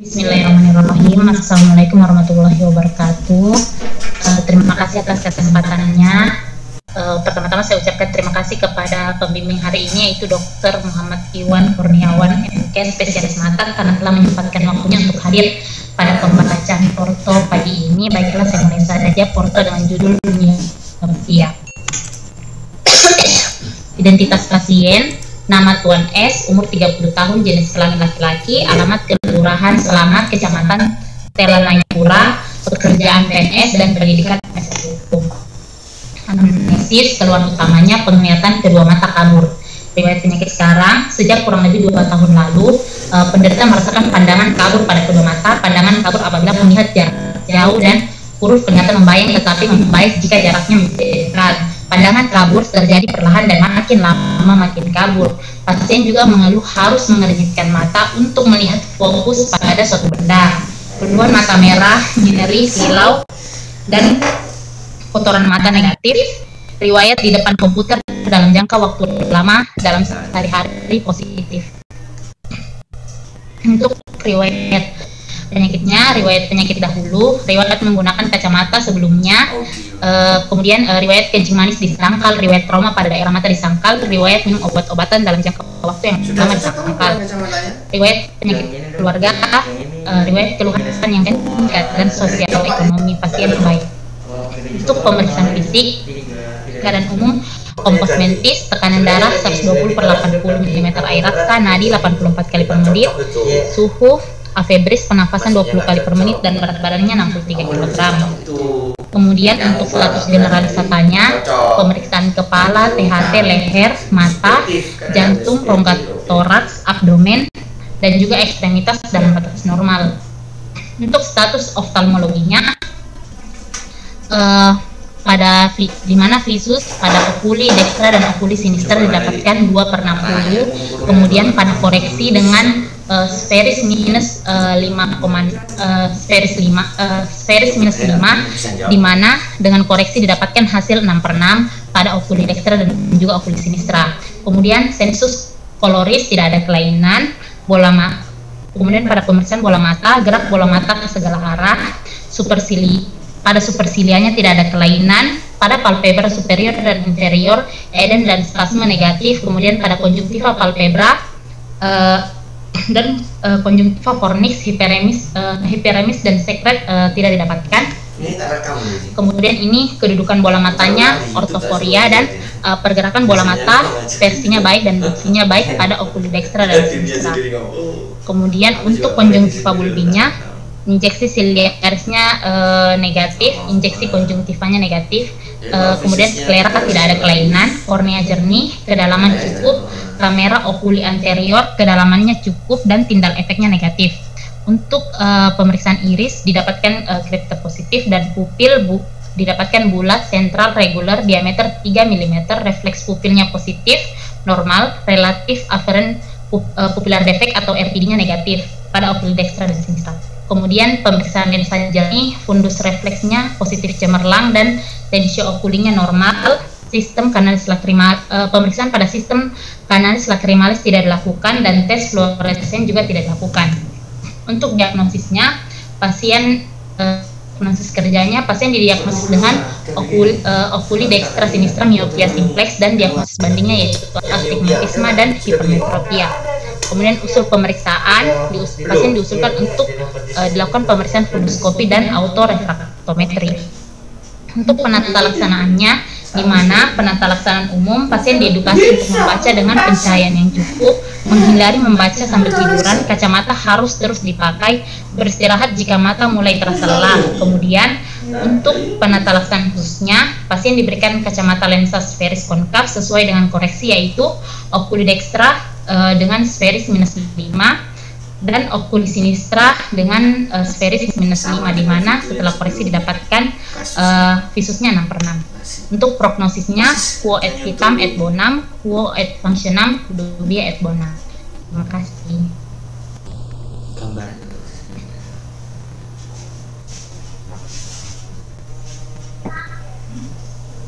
Bismillahirrahmanirrahim. Assalamualaikum warahmatullahi wabarakatuh. Terima kasih atas kesempatannya. Pertama-tama saya ucapkan terima kasih kepada pembimbing hari ini, yaitu Dr. Muhammad Iwan Kurniawan, MK, spesialis mata, karena telah menyempatkan waktunya untuk hadir pada pembacaan Porto pagi ini. Baiklah, saya mulai saja Porto dengan judul Dunia Manusia. Identitas pasien: nama Tuan S, umur 30 tahun, jenis kelamin laki-laki, alamat Kelurahan Selamat, Kecamatan Telanayapura, pekerjaan PNS dan pendidikan S1 Hukum. Anamnesis: keluhan utamanya penglihatan kedua mata kabur. Riwayat penyakit sekarang: sejak kurang lebih 2 tahun lalu, penderita merasakan pandangan kabur pada kedua mata. Pandangan kabur apabila melihat jarak jauh dan huruf kelihatan membayang, tetapi membaik jika jaraknya menjadi dekat. Pandangan kabur terjadi perlahan dan makin lama makin kabur. Pasien juga mengeluh harus mengernyitkan mata untuk melihat fokus pada suatu benda. Keluhan mata merah, nyeri, silau, dan kotoran mata negatif. Riwayat di depan komputer dalam jangka waktu lama dalam sehari-hari positif. Untuk riwayat penyakitnya, riwayat penyakit dahulu, riwayat menggunakan kacamata sebelumnya, kemudian riwayat kencing manis di sangkal, riwayat trauma pada daerah mata di sangkal, riwayat minum obat-obatan dalam jangka waktu yang lama di sangkal, riwayat penyakit keluarga, riwayat keluhan yang meningkat, dan sosial ekonomi pasien baik. Untuk pemeriksaan fisik, keadaan umum: kompos mentis, tekanan darah 120/80 mm, air raksa, nadi 84 kali per menit, suhu afebris, penafasan 20 kali per menit, dan berat badannya 63 kg. Kemudian untuk status generalisatanya: pemeriksaan kepala, THT, leher, mata, jantung, rongga toraks, abdomen, dan juga ekstremitas dalam batas normal. Untuk status oftalmologinya, di mana visus pada okuli dextra dan okuli sinister didapatkan 2/60, kemudian pada koreksi dengan spheris minus 5, spheris minus 5, di mana dengan koreksi didapatkan hasil 6/6 pada okuli dextra dan juga okuli sinistra. Kemudian sensus koloris tidak ada kelainan. Kemudian pada pemeriksaan bola mata, gerak bola mata ke segala arah. Pada supersilianya tidak ada kelainan. Pada palpebra superior dan inferior, edem dan spasme negatif. Kemudian pada konjungtiva palpebra dan konjungtiva fornix, hiperemis dan sekret tidak didapatkan. Kemudian ini kedudukan bola matanya, ortoforia, dan pergerakan bola mata, versinya baik dan fungsinya baik pada okuli dextra dan sinistra. Kemudian untuk konjungtiva bulbinya, injeksi siliarisnya negatif, injeksi konjungtivanya negatif, kemudian sklera tidak ada kelainan, kornea jernih, kedalaman cukup, kamera okuli anterior kedalamannya cukup, dan tindal efeknya negatif. Untuk pemeriksaan iris didapatkan kripta positif, dan pupil didapatkan bulat, sentral, regular, diameter 3 mm, refleks pupilnya positif, normal, relatif afferent pupilar defect atau RPD-nya negatif pada okuli dextra dan sinistra. Kemudian pemeriksaan lensa jernih, fundus refleksnya positif cemerlang, dan tensio okulinya normal. Sistem kanalis lacrimalis, pemeriksaan pada sistem kanalis lacrimalis tidak dilakukan, dan tes fluoresen juga tidak dilakukan. Untuk diagnosisnya, prognosis kerjanya, pasien didiagnosis dengan okuli dextra sinistra miopia simplex, dan diagnosis bandingnya yaitu astigmatisme dan hipermetropia. Kemudian usul pemeriksaan, pasien diusulkan untuk dilakukan pemeriksaan funduskopi dan autorefraktometri. Untuk penata laksanaannya, di mana penata laksanaan umum, pasien diedukasi untuk membaca dengan pencahayaan yang cukup, menghindari membaca sambil tiduran, kacamata harus terus dipakai, beristirahat jika mata mulai terasa lelah. Kemudian untuk penata laksanaan khususnya, pasien diberikan kacamata lensa spheris konkav sesuai dengan koreksi, yaitu okuli dextra dengan spheris minus 5 dan okuli sinistra dengan spheris minus 5, di mana setelah koreksi didapatkan visusnya 6/6. Untuk prognosisnya, quo et vitam et bonam, quo et functionam dubia et bonam. Terima kasih. Gambar.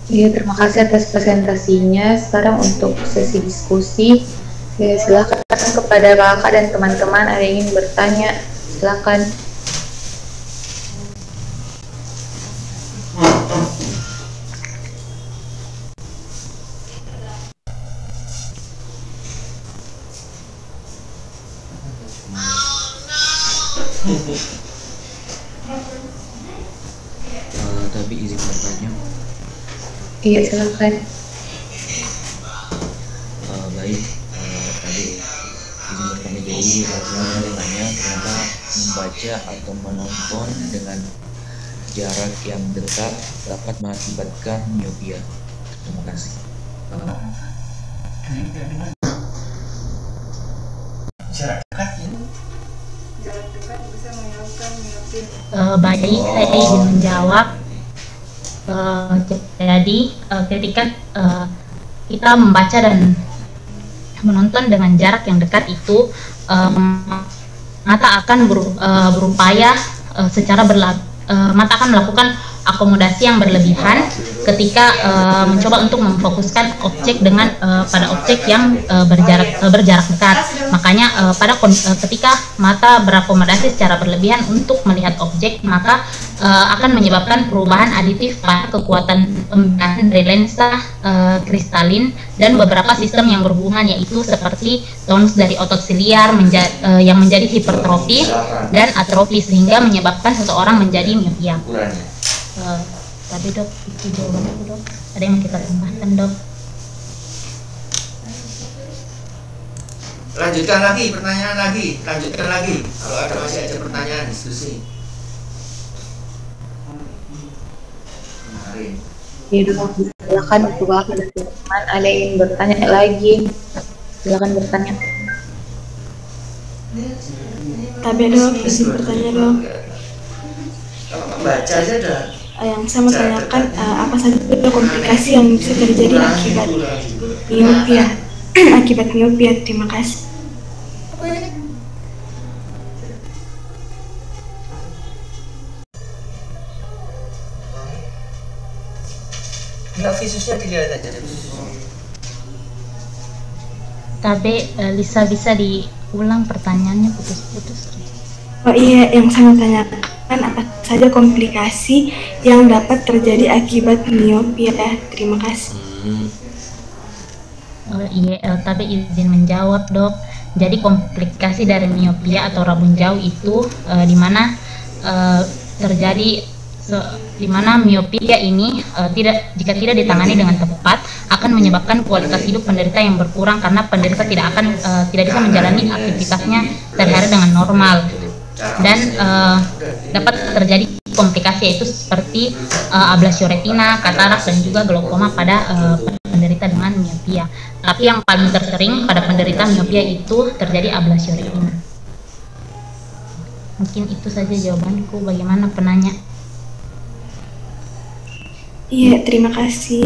Iya, terima kasih atas presentasinya. Sekarang untuk sesi diskusi, ya, silakan kepada kakak dan teman-teman ada yang ingin bertanya, silakan. Tapi izin bertanya. Iya, silakan. Baik, tadi izin bertanya, jadi rasanya tanya ternyata membaca atau menonton dengan jarak yang dekat dapat mengakibatkan miopia. Terima kasih. Jarak dekat ya? Jarak dekat bisa menyebabkan miopia. Baik, saya ingin menjawab. Jadi ketika kita membaca dan menonton dengan jarak yang dekat itu, mata akan berupaya mata akan melakukan akomodasi yang berlebihan ketika mencoba untuk memfokuskan objek dengan pada objek yang berjarak dekat. Makanya ketika mata berakomodasi secara berlebihan untuk melihat objek, maka akan menyebabkan perubahan aditif pada kekuatan pembinaan dari lensa kristalin dan beberapa sistem yang berhubungan, yaitu seperti tonus dari otot siliar yang menjadi hipertrofi dan atrofi, sehingga menyebabkan seseorang menjadi miopia. Tapi dok, itu jawabannya dok. Ada yang mau kita tambahkan dok? Lanjutkan lagi, pertanyaan lagi, lanjutkan lagi. Kalau ada masih ada pertanyaan, diskusi. Iya dok, silakan untuk kakak dan teman-teman ada yang ingin bertanya lagi, silakan bertanya. Tapi dok, izin bertanya dok. Kalau membaca saja. Yang saya mau tanyakan, apa saja komplikasi yang bisa terjadi akibat miopia? Akibat miopia, terima kasih. Enggak, visusnya dilihat aja. Tapi Lisa, bisa diulang pertanyaannya, putus-putus. Oh iya, yang saya mau tanyakan, apa saja komplikasi yang dapat terjadi akibat miopia? Terima kasih. Tapi izin menjawab dok. Jadi komplikasi dari miopia atau rabun jauh itu di mana terjadi di mana miopia ini jika tidak ditangani dengan tepat akan menyebabkan kualitas hidup penderita yang berkurang, karena penderita tidak bisa menjalani aktivitasnya sehari-hari dengan normal, dan dapat terjadi komplikasi yaitu seperti ablasio retina, katarak, dan juga glaukoma pada penderita dengan miopia. Tapi yang paling tersering pada penderita miopia itu terjadi ablasio retina. Mungkin itu saja jawabanku. Bagaimana penanya? Iya, terima kasih.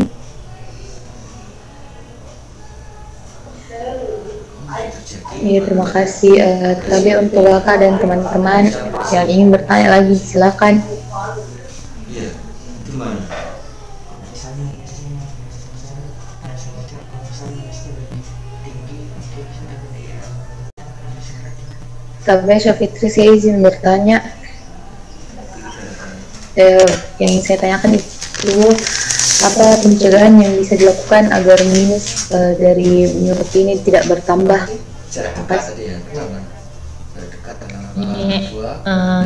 Iya, terima kasih. Tapi untuk kakak dan teman-teman yang ingin bertanya lagi, silakan. Iya, gimana? Sampai Syafitri, saya izin bertanya. Yang ingin saya tanyakan itu apa pencegahan yang bisa dilakukan agar minus dari miopia ini tidak bertambah?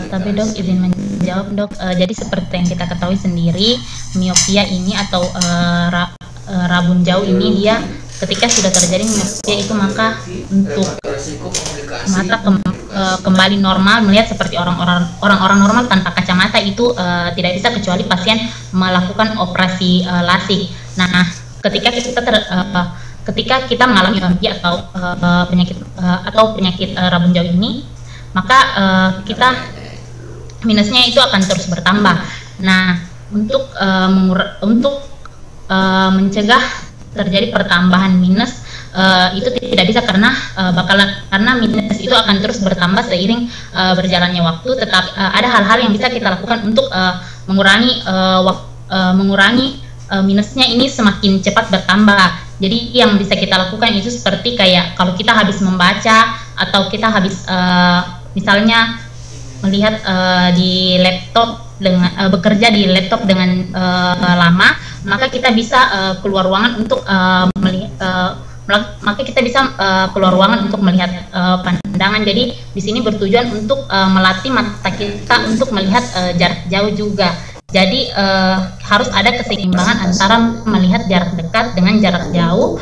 Tapi dok, izin menjawab dok. Jadi seperti yang kita ketahui sendiri, miopia ini atau rabun jauh ini, dia ketika sudah terjadi miopia itu, maka untuk mata kembali normal, melihat seperti orang-orang normal tanpa kacamata itu tidak bisa, kecuali pasien melakukan operasi LASIK. Nah, ketika kita mengalami miopia atau penyakit rabun jauh ini, maka kita minusnya itu akan terus bertambah. Nah, untuk mencegah terjadi pertambahan minus itu tidak bisa, karena minus itu akan terus bertambah seiring berjalannya waktu. Tetapi ada hal-hal yang bisa kita lakukan untuk mengurangi minusnya ini semakin cepat bertambah. Jadi yang bisa kita lakukan itu seperti kayak kalau kita habis membaca atau kita habis misalnya melihat di laptop dengan bekerja di laptop dengan lama, maka kita bisa keluar ruangan untuk keluar ruangan untuk melihat pandangan. Jadi di sini bertujuan untuk melatih mata kita untuk melihat jarak jauh juga. Jadi harus ada keseimbangan antara melihat jarak dekat dengan jarak jauh,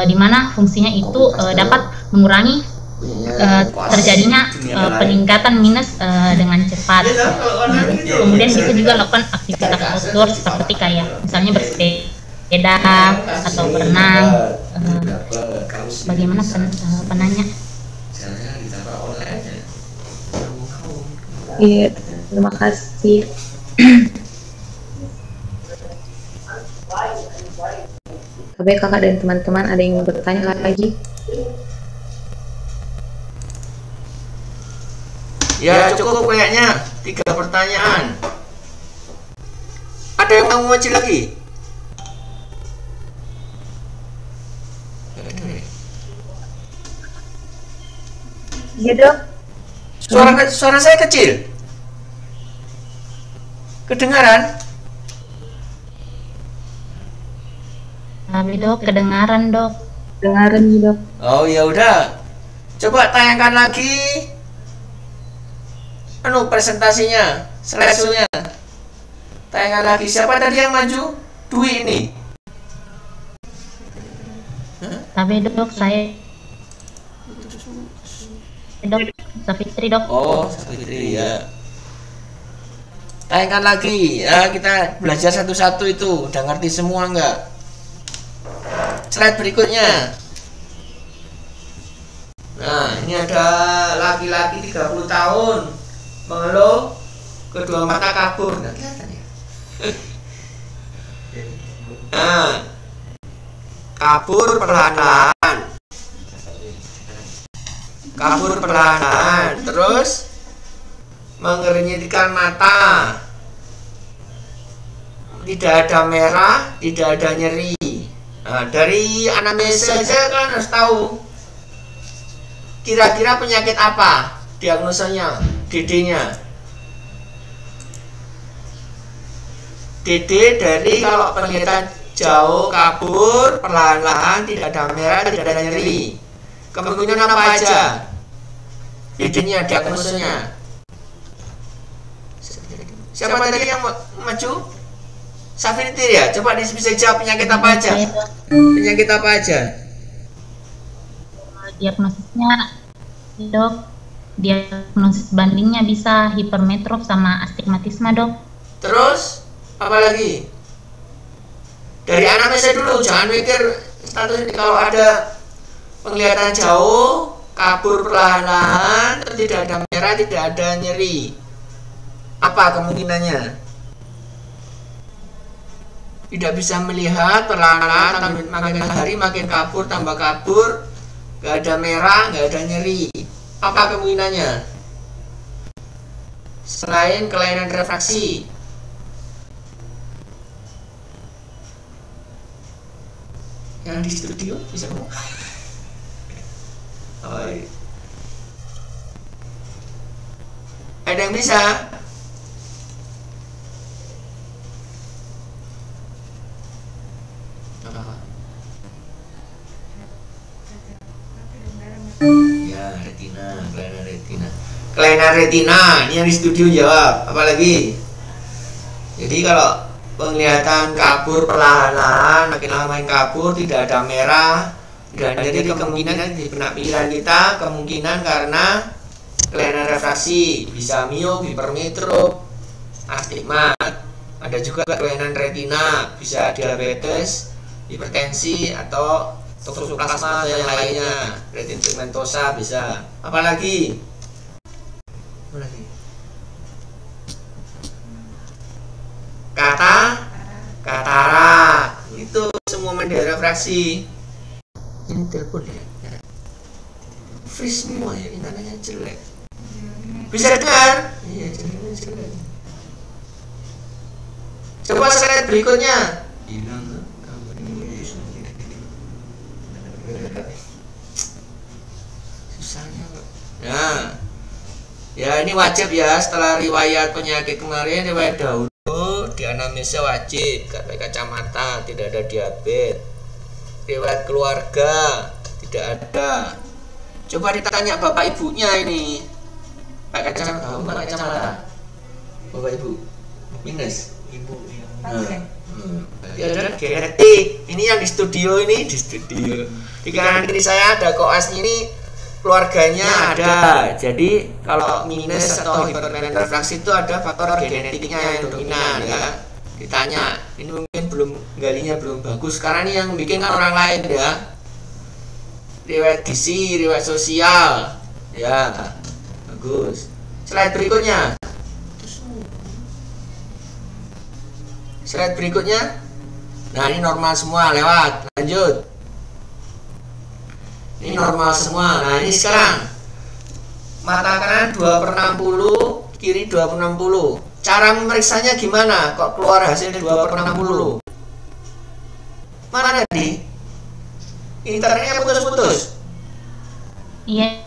di mana fungsinya itu dapat mengurangi terjadinya peningkatan minus dengan cepat. Kemudian bisa juga lakukan aktivitas outdoor seperti kayak misalnya bersepeda atau berenang. Bagaimana penanya? Iya, terima kasih. Tapi kakak dan teman-teman ada yang bertanya lagi? Ya cukup kayaknya 3 pertanyaan. Ada yang mau ngaji lagi? Iya dok. Suara saya kecil. Kedengaran? Tapi dok, kedengaran dok. Dengaran nih dok. Oh ya udah. Coba tayangkan lagi. Presentasinya, slide-nya. Tayangkan lagi. Siapa tadi yang maju? Dwi ini. Tapi dok, saya dok, Safitri dok. Oh, Safitri ya. Tayangkan lagi ya, kita belajar satu-satu itu. Udah ngerti semua enggak? Slide berikutnya. Nah, ini ada laki-laki 30 tahun mengeluh kedua mata kabur. Nggak kelihatan ya? Nah, kabur perlahan-lahan. Kabur perlahan-lahan. Terus mengernyitkan mata. Tidak ada merah, tidak ada nyeri. Nah, dari anamnesa saja kan harus tahu kira-kira penyakit apa diagnosanya, DD-nya. DD dari kalau penglihatan jauh, kabur, perlahan-lahan, tidak ada merah, tidak ada nyeri. Kemungkinan apa aja? DD-nya, diagnosanya. Siapa tadi yang maju? Safitri ya? Coba bisa jawab penyakit apa aja? Penyakit apa aja? Diagnosisnya dok, diagnosis bandingnya bisa hipermetrop sama astigmatisme dok. Terus apa lagi? Dari anamnesa dulu, jangan mikir status ini. Kalau ada penglihatan jauh, kabur perlahan-lahan, tidak ada merah, tidak ada nyeri, apa kemungkinannya? Tidak bisa melihat, perlahan-lahan, makin hari makin kabur, tambah kabur, gak ada merah, gak ada nyeri. Apa kemungkinannya? Selain kelainan refraksi. Yang di studio bisa ngomong? Oh, iya. Ada yang bisa? Ya, retina, kelainan retina. Kelainan retina, ini yang di studio jawab. Apalagi? Jadi kalau penglihatan kabur perlahan-lahan, makin lama makin kabur, tidak ada merah, dan jadi kemungkinan di benak pikiran kita kemungkinan karena kelainan refraksi, bisa miop, hipermetrop, astigmat. Ada juga kelainan retina, bisa diabetes, hipertensi, atau toksoplasma dan yang lainnya, retina pigmentosa bisa. Apalagi? Apalagi? Katarak itu semua media refraksi. Ini telepon ya, freeze semua ya, internetnya jelek. Bisa dengar? Iya, jelek. Coba slide berikutnya. Nah, ya ini wajib ya, setelah riwayat penyakit kemarin, riwayat dahulu di anamnesnya wajib pakai kacamata, tidak ada diabetes. Riwayat keluarga tidak ada. Coba ditanya bapak ibunya ini pakai kacamata, pakai kacamata. Bapak ibu minus. Ibu yang Ada genetik. Ini yang di studio ini, di studio. Di kanan kiri saya ada koas ini, keluarganya ada. Jadi kalau minus atau hipertensi itu ada faktor genetiknya yang dominan ya. Ditanya, ini mungkin belum galinya belum bagus karena ini yang bikin kan orang lain ya. Riwayat gizi, riwayat sosial, ya bagus. Slide berikutnya. Slide berikutnya. Nah ini normal semua, lewat, lanjut. Ini normal semua. Nah ini sekarang mata kanan 2/60, kiri 2/60. Cara memeriksanya gimana? Kok keluar hasil 2/60? Mana tadi? Internetnya putus-putus. Iya,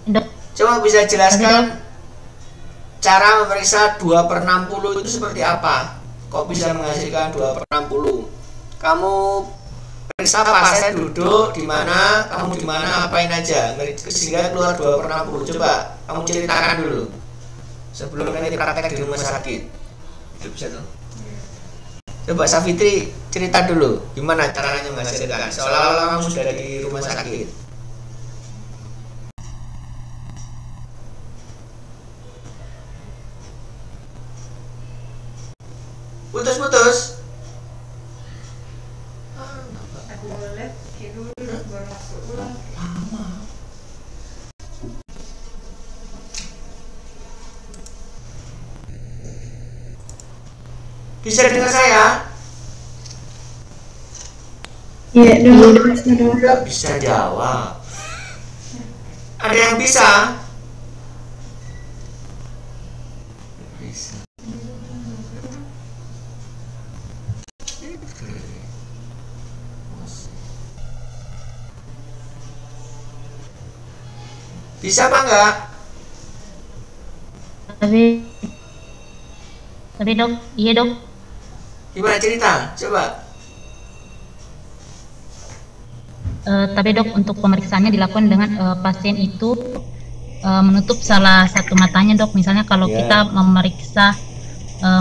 dok. Coba bisa jelaskan cara memeriksa 2/60 itu seperti apa? Kok bisa menghasilkan 2/60? Kamu periksa pasien duduk di mana, kamu di mana, apain aja sehingga keluar 2/60. Coba kamu ceritakan dulu sebelum nanti praktek di rumah sakit. Itu bisa tuh. Coba Safitri cerita dulu gimana caranya menghasilkan seolah-olah kamu sudah di rumah sakit. Putus-putus. Bisa dengar saya? Iya, dok. Gak bisa jawab. Ada yang bisa? Bisa. Bisa apa enggak? Tapi dok, iya dok. Gimana cerita? Coba. Tapi dok, untuk pemeriksaannya dilakukan dengan pasien itu menutup salah satu matanya dok. Misalnya kalau kita memeriksa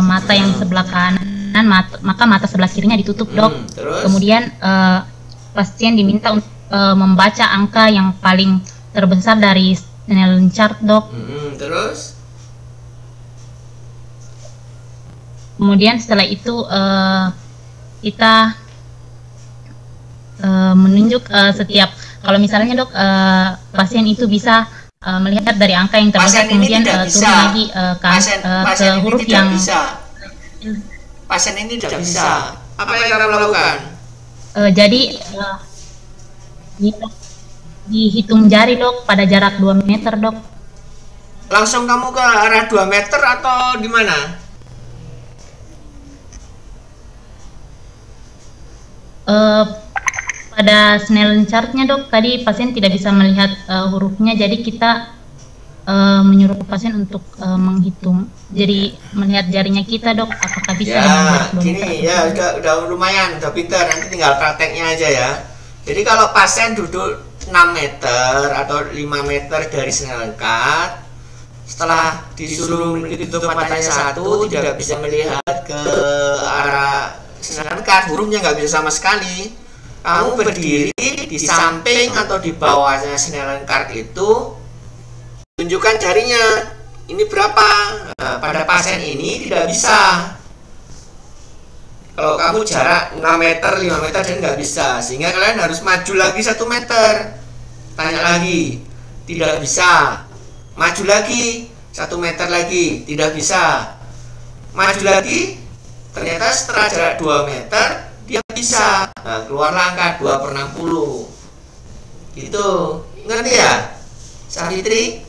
mata yang sebelah kanan, maka mata sebelah kirinya ditutup dok. Terus? Kemudian pasien diminta untuk membaca angka yang paling terbesar dari Snellen chart dok. Terus? Kemudian setelah itu kita menunjuk setiap, kalau misalnya dok pasien itu bisa melihat dari angka yang terbesar, kemudian turun lagi ke huruf yang bisa. Pasien ini tidak bisa. Apa yang kamu lakukan? Jadi dihitung jari dok pada jarak 2 meter dok. Langsung kamu ke arah 2 meter atau di mana? Pada Snellen chartnya dok, tadi pasien tidak bisa melihat hurufnya, jadi kita menyuruh pasien untuk menghitung, jadi melihat jarinya kita dok, apakah bisa dengan jarak 2 meter. Gini ya, udah lumayan, udah pintar, nanti tinggal prakteknya aja ya. Jadi kalau pasien duduk 6 meter atau 5 meter dari Snellen chart, setelah disuruh ditutup matanya satu, tidak bisa melihat ke arah Snellen chart, hurufnya nggak bisa sama sekali. Kamu berdiri di samping atau di bawahnya Snellen chart itu, tunjukkan jarinya. Ini berapa? Nah, pada pasien ini tidak bisa. Kalau kamu jarak 6 meter, 5 meter dan nggak bisa, sehingga kalian harus maju lagi 1 meter. Tanya lagi, tidak bisa. Maju lagi 1 meter lagi, tidak bisa. Maju lagi, ternyata setelah jarak 2 meter dia bisa. Nah, keluarlah angka 2/60. Gitu. Ngerti ya? Safitri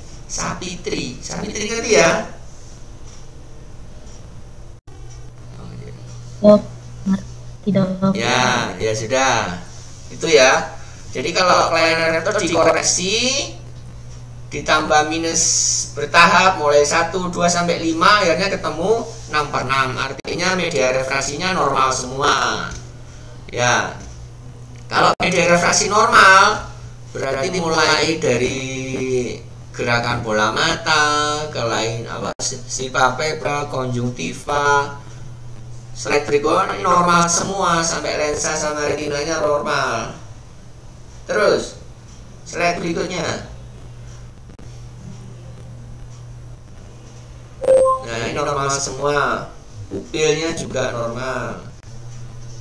ngerti ya? Dok, ngerti dok. Ya sudah. Itu ya. Jadi kalau kelainan rektor dikoreksi ditambah minus bertahap mulai 1, 2 sampai 5 akhirnya ketemu 6/6. Artinya media refraksinya normal semua. Ya. Kalau media refraksi normal berarti mulai dari gerakan bola mata, kelain si palpebra, konjungtiva, slide berikutnya normal semua sampai lensa sama retinanya normal. Terus slide berikutnya. Nah, ini normal semua. Pupilnya juga normal.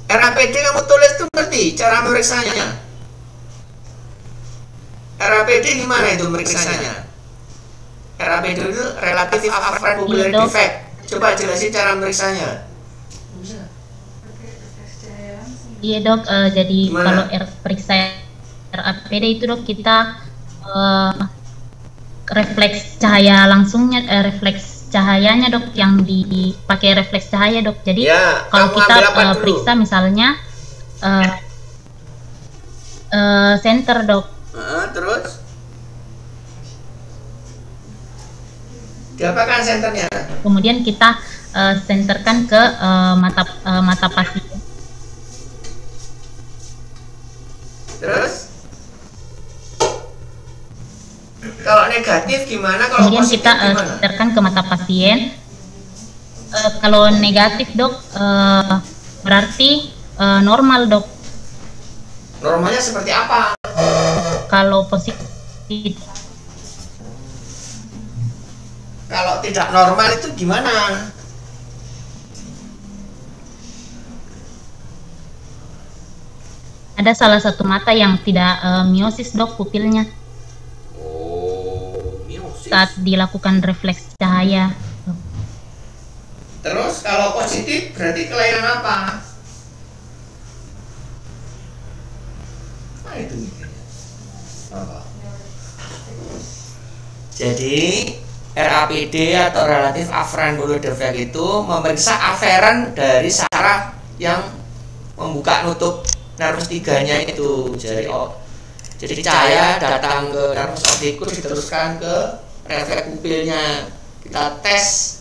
RAPD kamu tulis tuh ngerti cara meriksanya? RAPD gimana itu meriksanya? RAPD itu relative apparent pupillary defect. Coba jelasin cara meriksanya. Iya dok, jadi kalau periksa RAPD itu dok kita refleks cahaya langsungnya, refleks cahayanya dok, yang dipakai refleks cahaya dok. Jadi ya, kalau kita periksa misalnya center dok. Terus diapakan senternya? Kemudian kita senterkan ke mata pasien. Terus kalau negatif gimana? Kalau kemudian positif kita gimana? senterkan ke mata pasien. Kalau negatif dok berarti normal dok. Normalnya seperti apa? Kalau positif, kalau tidak normal itu gimana? ada salah satu mata yang tidak miosis dok pupilnya. Miosis. Saat dilakukan refleks cahaya. Terus kalau positif berarti kelainan apa? Nah, itu apa? Jadi RAPD atau relative afferent pupillary defect itu memeriksa aferen dari saraf yang membuka nutup nervus 3-nya itu. Jadi cahaya datang ke nervus opticus diteruskan ke refleks pupilnya. Kita tes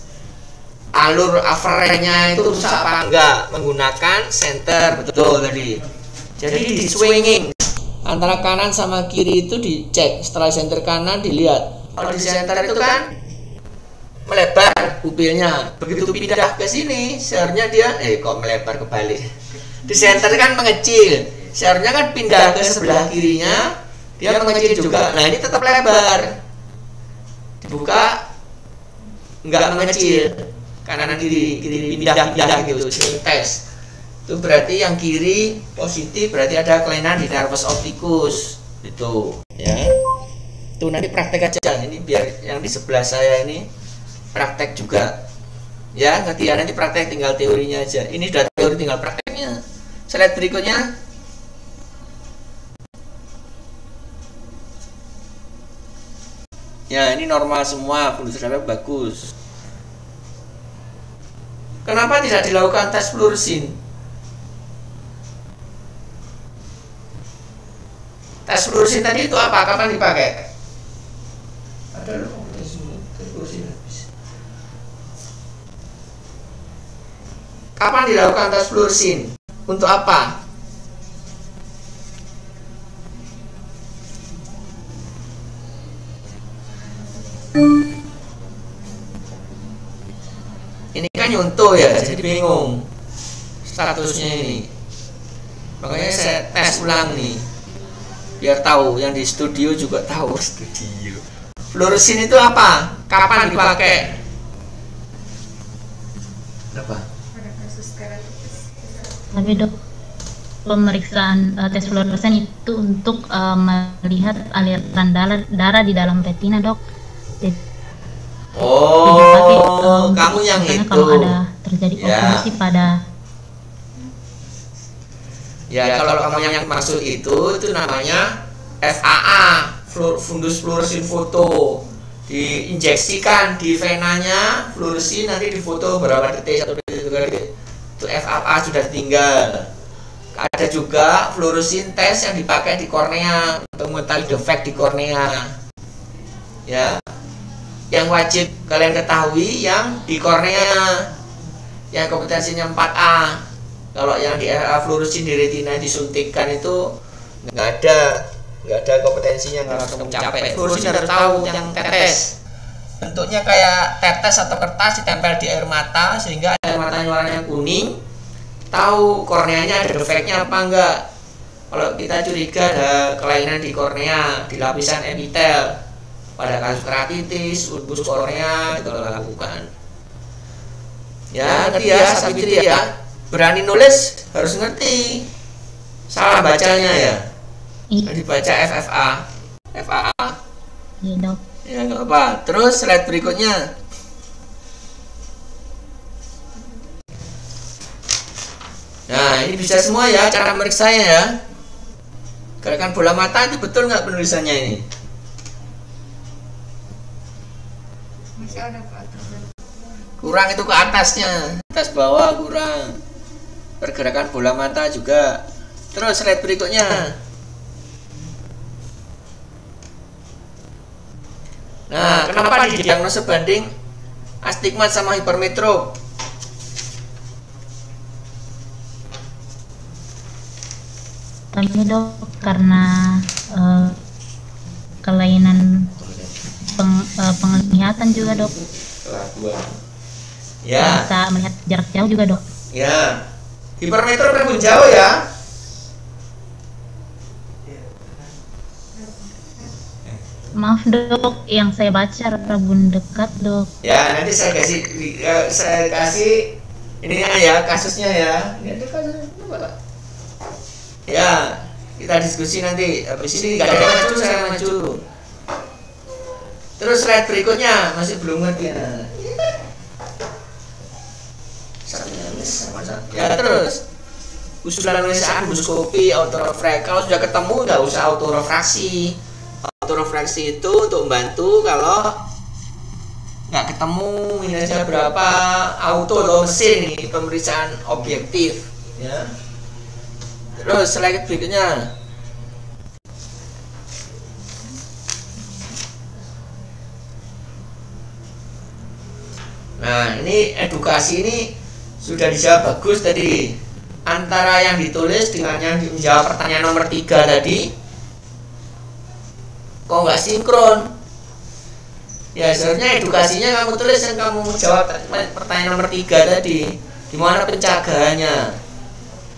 alur aferennya itu rusak apa enggak menggunakan center, betul tadi. Jadi di swinging antara kanan sama kiri itu dicek. Setelah center kanan dilihat. Kalau di center itu kan melebar pupilnya. Begitu pindah ke sini, seharusnya dia kok melebar kebalik. Di center kan mengecil. Seharusnya kan pindah ke sebelah kirinya, dia mengecil juga. Nah, ini tetap lebar. Dibuka enggak mengecil. Kanan kiri pindah gitu. Tes. Itu berarti yang kiri positif, berarti ada kelainan di nervus opticus. Itu, ya. Itu nanti praktek aja. Ini biar yang di sebelah saya ini praktek juga. Ya, ngerti ya, nanti praktek tinggal teorinya aja. Ini sudah teori, tinggal prakteknya. Slide berikutnya. Ya, ini normal semua, fundus darah bagus. Kenapa tidak dilakukan tes fluoresin? Tes fluoresin tadi itu apa? Kapan dipakai? Ada loh, tes fluoresin habis. Kapan dilakukan tes fluoresin? Untuk apa? Ini kan nyuntuh ya, jadi bingung statusnya ini. Makanya saya tes ulang nih, biar tahu, yang di studio juga tahu. Studio fluoresin itu apa? Kapan dipakai? Apa? Tapi dok, pemeriksaan tes fluoresan itu untuk melihat aliran darah di dalam retina dok. Dipakai, kamu yang itu. Kalau ada terjadi oklusi pada. Ya, kalau kamu yang maksud itu namanya FAA, fundus fluoresin foto. Diinjeksikan di venanya fluoresin, nanti difoto berapa detik, 1 detik, 2 detik. Itu FAA sudah tinggal. Ada juga fluoresin tes yang dipakai di kornea untuk mengetahui defek di kornea. ya. Yang wajib kalian ketahui yang di kornea, yang kompetensinya 4A. Kalau yang di RA fluoresin di retina disuntikkan itu nggak ada kompetensinya, nggak akan mencapai. Fluoresin harus tahu yang tetes. Bentuknya kayak tetes atau kertas ditempel di air mata sehingga air matanya warnanya kuning. Tahu korneanya ada defeknya apa enggak. Kalau kita curiga ada kelainan di kornea, di lapisan epitel, pada kasus keratitis, ulkus kornea itu lakukan. Ya, ngerti ya, Sabitri ya. Berani nulis harus ngerti. Salah bacanya ya. Dibaca FFA. FAA. Iya, Dok. Ya, nggak apa. Terus slide berikutnya. Nah, ini bisa semua ya cara meriksanya ya. Gerakan bola mata itu betul nggak penulisannya ini? Kurang itu ke atasnya, atas bawah kurang. Pergerakan bola mata juga. Terus slide berikutnya. Nah, kenapa didiagnosa banding astigmat sama hipermetrop? Ini, Dok, karena kelainan penglihatan juga, Dok. Ya. Bisa melihat jarak jauh juga, Dok. Ya. Hipermetrop rabun jauh ya. Maaf, Dok, yang saya baca rabun dekat, Dok. Ya, nanti saya kasih ininya ya, kasusnya ya. Ini ada kasusnya, Pak. Ya, kita diskusi nanti. Habis ini nggak ada maju, saya maju. Terus slide berikutnya masih belum ngerti ya. Ya terus usulan pemeriksaan endoskopi autorefraksi. Kalau sudah ketemu nggak usah autorefraksi. Autorefraksi itu untuk membantu kalau nggak ketemu minusnya berapa, auto atau mesin ini pemeriksaan objektif ya. Terus slide berikutnya. Nah, ini edukasi ini sudah dijawab bagus tadi. Antara yang ditulis dengan yang menjawab pertanyaan nomor 3 tadi, kok nggak sinkron? Ya sebenarnya edukasinya kamu tulis yang kamu jawab pertanyaan nomor 3 tadi. Gimana pencegahannya?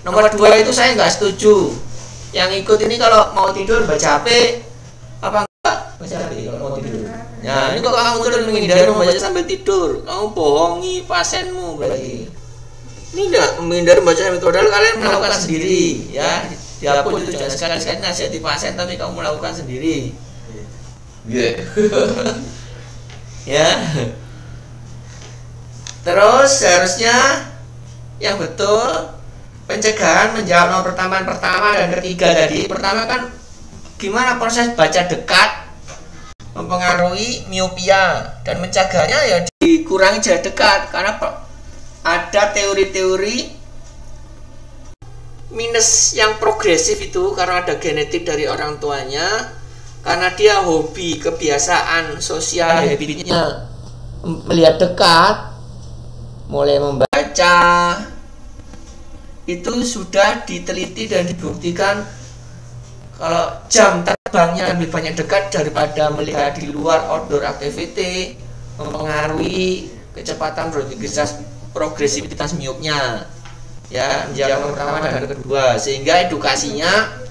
Nomor 2 itu saya nggak setuju. Yang ikut ini kalau mau tidur baca HP apa enggak? Baca HP kalau mau tidur. Nah, ini kok kamu terus menghindari membaca sambil tidur. Kamu bohongi pasienmu berarti. Ini enggak menghindari membaca sambil tidur, padahal kalian melakukan sendiri ya. Dihapus itu jangan sekali-sekali nasihati pasien tapi kamu melakukan sendiri. Ya. Terus seharusnya yang betul pencegahan menjawab nomor pertama dan ketiga tadi. Pertama kan gimana proses baca dekat mempengaruhi miopia, dan mencegahnya ya dikurangi jarak dekat karena ada teori-teori minus yang progresif itu karena ada genetik dari orang tuanya, karena dia hobi kebiasaan sosial habitnya melihat dekat, mulai membaca, itu sudah diteliti dan dibuktikan kalau jam terbangnya lebih banyak dekat daripada melihat di luar, outdoor activity mempengaruhi kecepatan progresivitas miopnya ya, yang pertama dan kedua. Sehingga edukasinya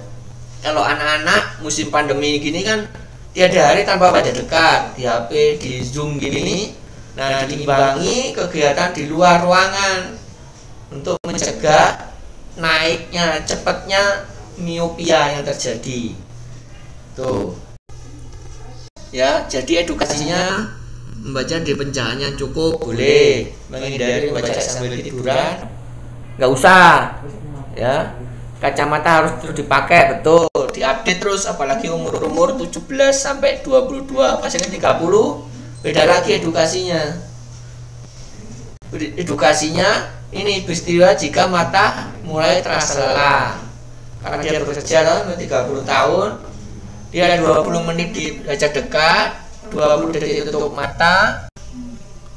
kalau anak-anak musim pandemi gini kan tiada hari tanpa baca dekat di HP, di Zoom gini. Nah, diimbangi kegiatan di luar ruangan untuk mencegah naiknya cepatnya miopia yang terjadi. Tuh. Ya, jadi edukasinya membaca di pencahayaan yang cukup boleh, menghindari membaca sambil tiduran nggak usah. Ya. Kacamata harus terus dipakai, betul. Diupdate terus apalagi umur 17 sampai 22, pasiennya 30, beda lagi edukasinya. Edukasinya ini peristiwa jika mata mulai terasa lelah. Karena dia bekerja 30 tahun, dia 20 menit di baca dekat, 20 detik tutup mata,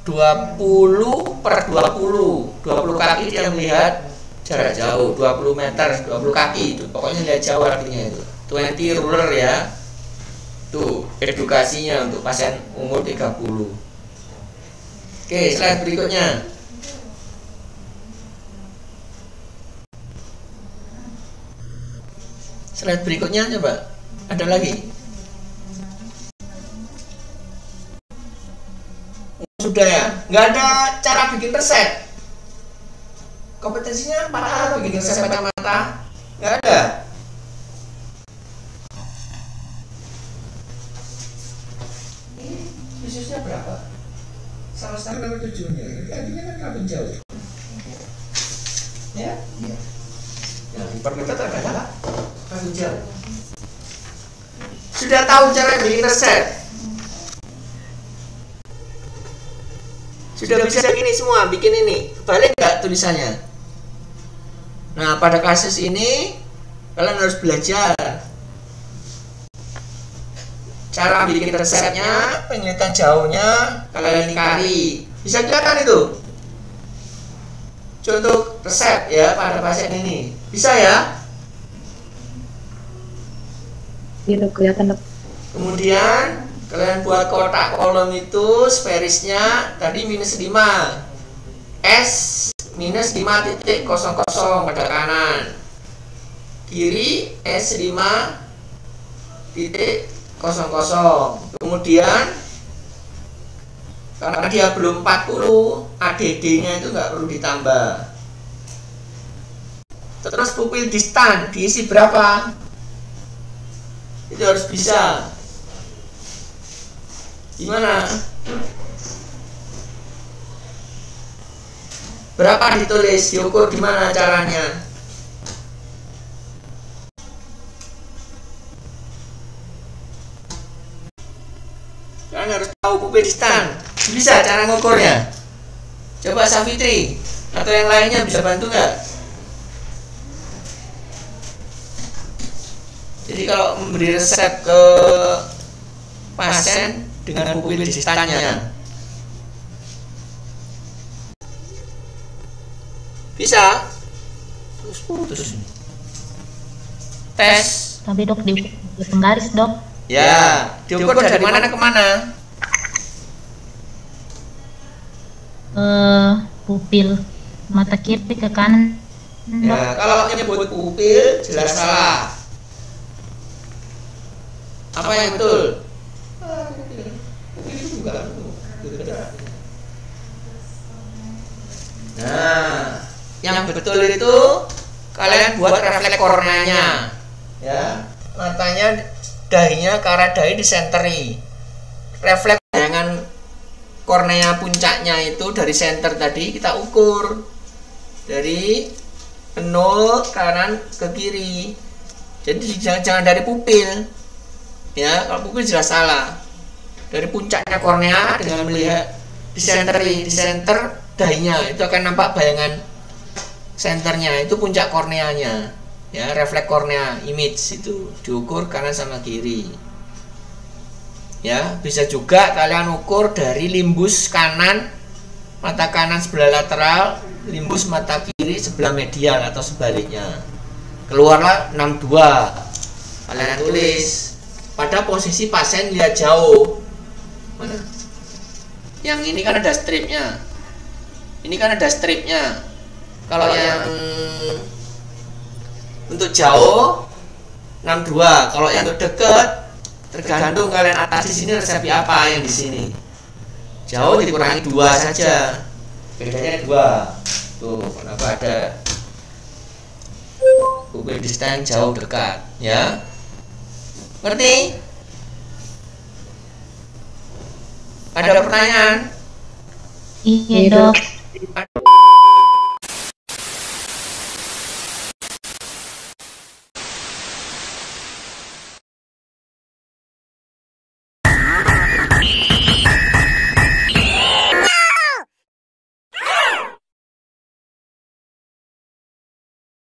20 per 20 kaki dia melihat jarak jauh, 20 meter, 20 kaki itu pokoknya lihat jauh artinya itu 20 ruler ya. Tuh edukasinya untuk pasien umur 30. Oke, slide berikutnya. Slide berikutnya coba. Ada lagi? Sudah ya? Nggak ada cara bikin resep. Kompetensinya apa bikin resep kacamata? Nggak ada. Ini khususnya berapa? Salah satu nomor tujuannya. Artinya kan kabin jauh. Ya? Iya. Yang diperlukan adalah kabin jauh. Sudah tahu cara bikin resep, sudah bisa ini semua, bikin ini, balik nggak tulisannya. Nah pada kasus ini kalian harus belajar cara bikin resepnya, penglihatan jauhnya kalian ingkari, bisa kelihatan itu. Contoh resep ya pada pasien ini, bisa ya? Gitu kelihatan. Kemudian kalian buat kotak kolom itu sparisnya tadi -5, S -5.00 pada kanan, kiri S 5.00. Kemudian karena dia belum 40, ADD nya itu nggak perlu ditambah. Terus pupil distan diisi berapa? Itu harus bisa. Gimana? Berapa ditulis, diukur gimana caranya? Kalian harus tahu pupil distan. Bisa cara ngukurnya? Coba Safitri atau yang lainnya bisa bantu nggak? Jadi kalau memberi resep ke pasien dengan pupil distannya, bisa? Putus. Tes. Tapi dok di penggaris dok. Ya, diukur dari mana ke mana? Pupil mata kiri ke kanan. Ya, kalau menyebut pupil jelas salah. Apa yang betul? Nah, yang betul itu kalian buat refleks korneanya, ya, matanya, dahinya ke arah dahi disenteri. Refleks bayangan kornea puncaknya itu dari center tadi kita ukur dari 0 kanan ke kiri. Jadi jangan dari pupil. Ya, kalau pupil jelas salah. Dari puncaknya kornea dengan melihat di center dahinya itu akan nampak bayangan senternya, itu puncak korneanya. Ya, refleks kornea image itu diukur kanan sama kiri. Ya, bisa juga kalian ukur dari limbus kanan mata kanan sebelah lateral, limbus mata kiri sebelah medial atau sebaliknya. Keluarlah 62. Kalian tulis pada posisi pasien lihat jauh. Mana? Yang ini kan ada stripnya. Ini kan ada stripnya. Kalau yang untuk jauh 62. Kalau yang untuk dekat tergantung kalian atas di sini resep apa yang di sini. Jauh dikurangi 2 saja. Bedanya 2. Tuh, kenapa ada pupil distan jauh dekat, ya? Ngerti? Ada pertanyaan? Iya dok.